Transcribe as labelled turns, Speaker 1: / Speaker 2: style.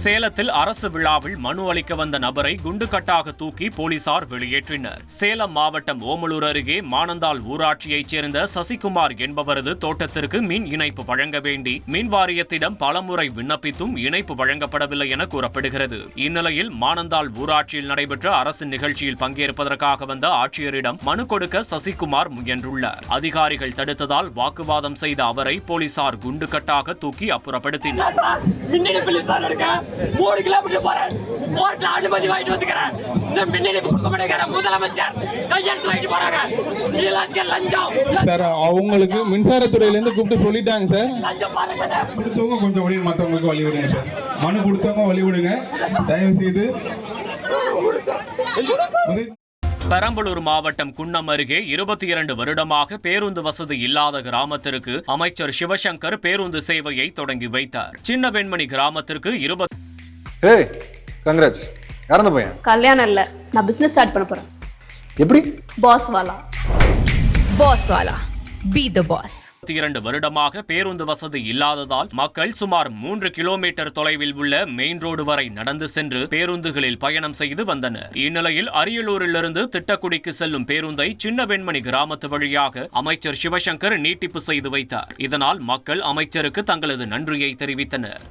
Speaker 1: சேலத்தில் அரசு விழாவில் மனு அளிக்க வந்த நபரை குண்டுகட்டாக தூக்கி போலீசார் வெளியேற்றினர். சேலம் மாவட்டம் ஓமலூர் அருகே மானந்தாள் ஊராட்சியைச் சேர்ந்த சசிகுமார் என்பவரது தோட்டத்திற்கு மின் இணைப்பு வழங்க வேண்டி மின் வாரியத்திடம் பலமுறை விண்ணப்பித்தும் இணைப்பு வழங்கப்படவில்லை என கூறப்படுகிறது. இந்நிலையில் மானந்தாள் ஊராட்சியில் நடைபெற்ற அரசு நிகழ்ச்சியில் பங்கேற்பதற்காக வந்த ஆட்சியரிடம் மனு கொடுக்க சசிகுமார் முயன்றுள்ளார். அதிகாரிகள் தடுத்ததால் வாக்குவாதம் செய்த அவரை போலீசார் குண்டுகட்டாக தூக்கி அப்புறப்படுத்தினர்.
Speaker 2: 3 கிலோமீட்டர் போறேன். கோர்ட்ல அனுமதி வாங்கிட்டு வந்துக்கிறேன். இந்த மின்னணு கொடுக்க மாட்டேங்கிற முதலமைச்சர் கையெழுத்து வாங்கிட்டு போறாங்க. இதெல்லாம் லஞ்சம்
Speaker 3: சார். அவங்களுக்கு மின்சாரத்துறையில இருந்து கூப்பிட்டு சொல்லிட்டாங்க சார்.
Speaker 2: லஞ்சம் பாருங்க சார்.
Speaker 3: கொடுத்தவங்க கொஞ்சம் வழி, மற்றவங்களுக்கு வழி விடுங்க சார். மனு கொடுத்தவங்க வழி விடுங்க தயவு செய்து.
Speaker 1: பெரம்பலூர் மாவட்டம் குன்னம் அருகே 22 வருடமாக பேருந்து வசதி இல்லாத கிராமத்திற்கு அமைச்சர் சிவசங்கர் பேருந்து சேவையை தொடங்கி வைத்தார். சின்ன வெண்மணி கிராமத்திற்கு
Speaker 4: கல்யாணம் இல்ல, நான் பிசினஸ் ஸ்டார்ட் பண்ண போறேன்.
Speaker 3: எப்படி?
Speaker 4: பாஸ் வாலா.
Speaker 1: Be the boss. 22 வருடமாக பேருந்து வசதி இல்லாததால் மக்கள் சுமார் 3 கிலோமீட்டர் தொலைவில் உள்ள மெயின் ரோடு வரை நடந்து சென்று பேருந்துகளில் பயணம் செய்து வந்தனர். இந்நிலையில் அரியலூரிலிருந்து திட்டக்குடிக்கு செல்லும் பேருந்தை சின்ன வெண்மணி கிராமத்து வழியாக அமைச்சர் சிவசங்கர் நீட்டிப்பு செய்து வைத்தார். இதனால் மக்கள் அமைச்சருக்கு தங்களது நன்றியை தெரிவித்தனர்.